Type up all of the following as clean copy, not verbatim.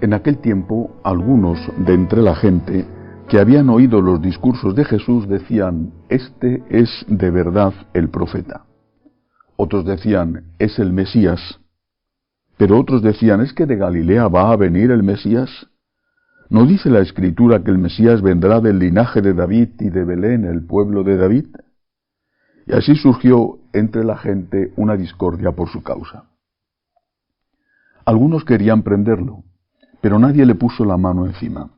En aquel tiempo, algunos de entre la gente que habían oído los discursos de Jesús decían: «Este es de verdad el profeta». Otros decían: «Es el Mesías». Pero otros decían: «¿Es que de Galilea va a venir el Mesías? ¿No dice la Escritura que el Mesías vendrá del linaje de David y de Belén, el pueblo de David?». Y así surgió entre la gente una discordia por su causa. Algunos querían prenderlo, pero nadie le puso la mano encima.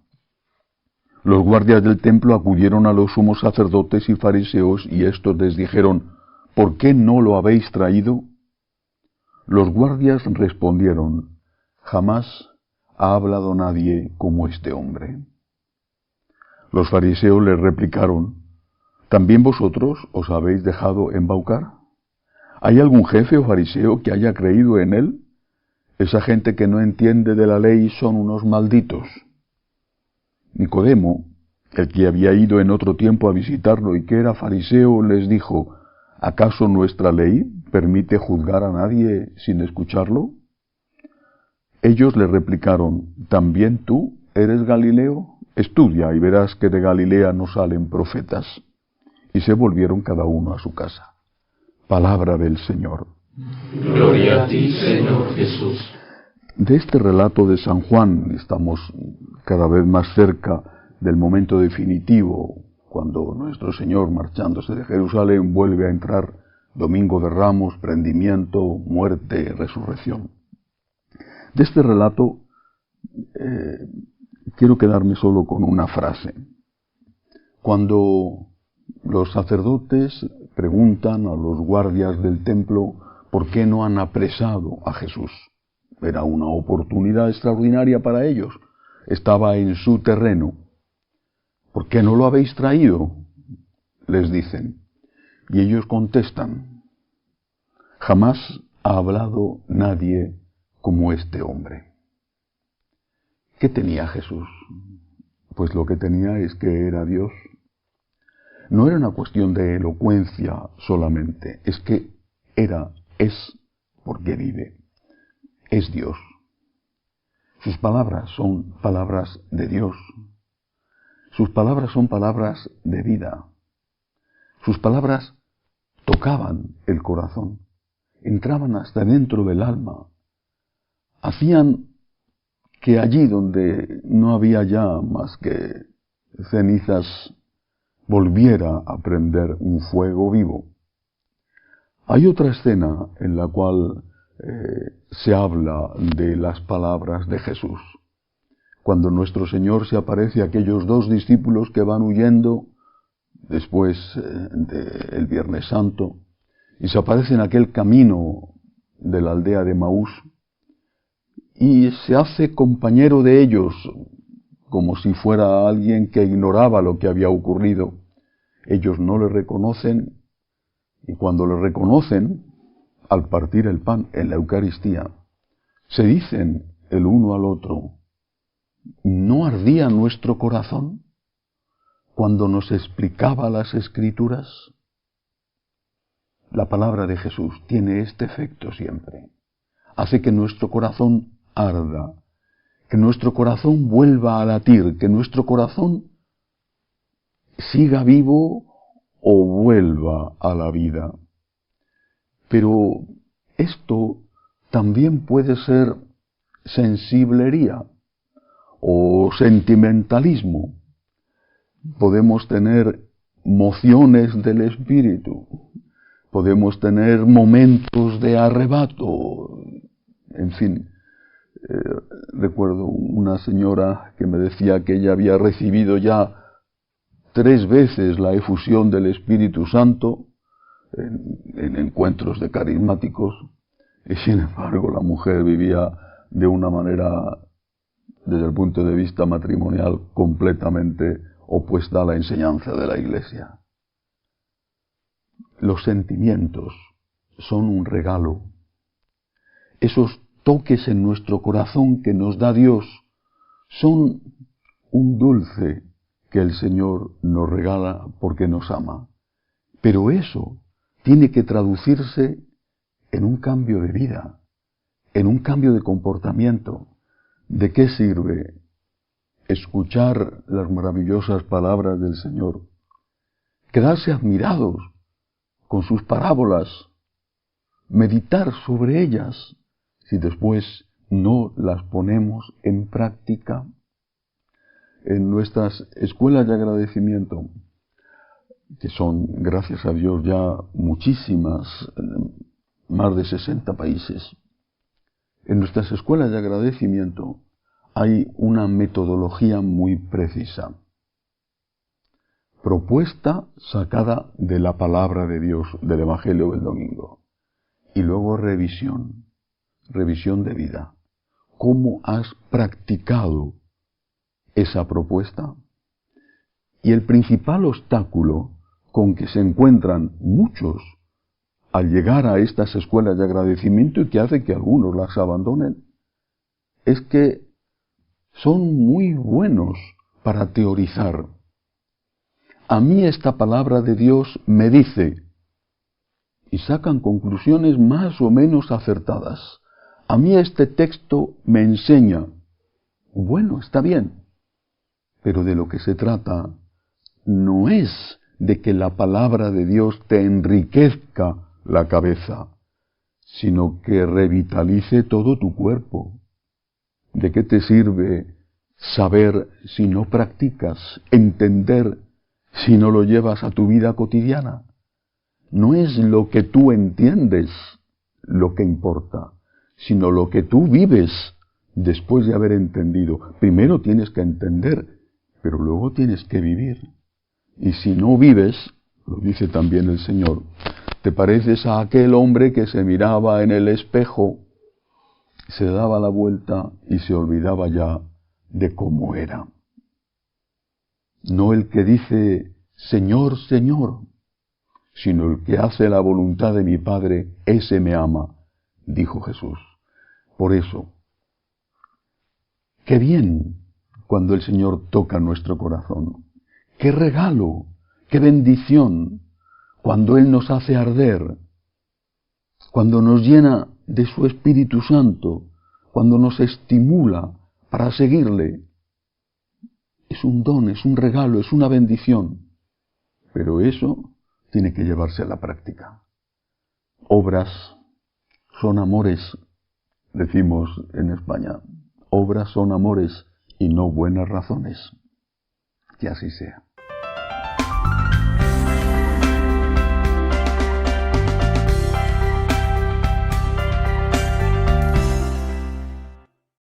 Los guardias del templo acudieron a los sumos sacerdotes y fariseos, y estos les dijeron: «¿Por qué no lo habéis traído?». Los guardias respondieron: «Jamás ha hablado nadie como este hombre». Los fariseos les replicaron: «¿También vosotros os habéis dejado embaucar? ¿Hay algún jefe o fariseo que haya creído en él? Esa gente que no entiende de la ley son unos malditos». Nicodemo, el que había ido en otro tiempo a visitarlo y que era fariseo, les dijo: «¿Acaso nuestra ley permite juzgar a nadie sin escucharlo?». Ellos le replicaron: «¿También tú eres Galileo? Estudia y verás que de Galilea no salen profetas». Y se volvieron cada uno a su casa. Palabra del Señor. Gloria a ti, Señor Jesús. De este relato de San Juan estamos cada vez más cerca del momento definitivo, cuando nuestro Señor, marchándose de Jerusalén, vuelve a entrar Domingo de Ramos, prendimiento, muerte, resurrección. De este relato quiero quedarme solo con una frase. Cuando los sacerdotes preguntan a los guardias del templo por qué no han apresado a Jesús, era una oportunidad extraordinaria para ellos, estaba en su terreno. «¿Por qué no lo habéis traído?», les dicen. Y ellos contestan: «Jamás ha hablado nadie como este hombre». ¿Qué tenía Jesús? Pues lo que tenía es que era Dios. No era una cuestión de elocuencia solamente, es que es porque vive. Es Dios. Sus palabras son palabras de Dios. Sus palabras son palabras de vida. Sus palabras tocaban el corazón, entraban hasta dentro del alma, hacían que allí donde no había ya más que cenizas volviera a prender un fuego vivo. Hay otra escena en la cual se habla de las palabras de Jesús. Cuando nuestro Señor se aparece a aquellos dos discípulos que van huyendo después del Viernes Santo, y se aparece en aquel camino de la aldea de Maús, y se hace compañero de ellos, como si fuera alguien que ignoraba lo que había ocurrido. Ellos no le reconocen, y cuando le reconocen, al partir el pan en la Eucaristía, se dicen el uno al otro: ¿no ardía nuestro corazón cuando nos explicaba las Escrituras? La palabra de Jesús tiene este efecto siempre. Hace que nuestro corazón arda, que nuestro corazón vuelva a latir, que nuestro corazón siga vivo o vuelva a la vida. Pero esto también puede ser sensiblería o sentimentalismo. Podemos tener mociones del espíritu, podemos tener momentos de arrebato, en fin. Recuerdo una señora que me decía que ella había recibido ya 3 veces la efusión del Espíritu Santo en encuentros de carismáticos, y sin embargo la mujer vivía de una manera, desde el punto de vista matrimonial, completamente opuesta a la enseñanza de la Iglesia. Los sentimientos son un regalo. Esos toques en nuestro corazón que nos da Dios son un dulce que el Señor nos regala porque nos ama. Pero eso tiene que traducirse en un cambio de vida, en un cambio de comportamiento. ¿De qué sirve escuchar las maravillosas palabras del Señor, quedarse admirados con sus parábolas, meditar sobre ellas, si después no las ponemos en práctica? En nuestras escuelas de agradecimiento, que son, gracias a Dios, ya muchísimas, más de 60 países, en nuestras escuelas de agradecimiento hay una metodología muy precisa, propuesta sacada de la palabra de Dios, del Evangelio del domingo, y luego revisión de vida. ¿Cómo has practicado esa propuesta? Y el principal obstáculo con que se encuentran muchos al llegar a estas escuelas de agradecimiento y que hace que algunos las abandonen, es que son muy buenos para teorizar. A mí esta palabra de Dios me dice, y sacan conclusiones más o menos acertadas. A mí este texto me enseña. Bueno, está bien, pero de lo que se trata no es de que la palabra de Dios te enriquezca la cabeza, sino que revitalice todo tu cuerpo. ¿De qué te sirve saber si no practicas, entender si no lo llevas a tu vida cotidiana? No es lo que tú entiendes lo que importa, sino lo que tú vives después de haber entendido. Primero tienes que entender, pero luego tienes que vivir. Y si no vives, lo dice también el Señor, te pareces a aquel hombre que se miraba en el espejo, se daba la vuelta y se olvidaba ya de cómo era. No el que dice, Señor, Señor, sino el que hace la voluntad de mi Padre, ese me ama, dijo Jesús. Por eso, qué bien cuando el Señor toca nuestro corazón. Qué regalo, qué bendición cuando Él nos hace arder, cuando nos llena de su Espíritu Santo, cuando nos estimula para seguirle. Es un don, es un regalo, es una bendición. Pero eso tiene que llevarse a la práctica. Obras son amores, decimos en España. Obras son amores y no buenas razones. Que así sea.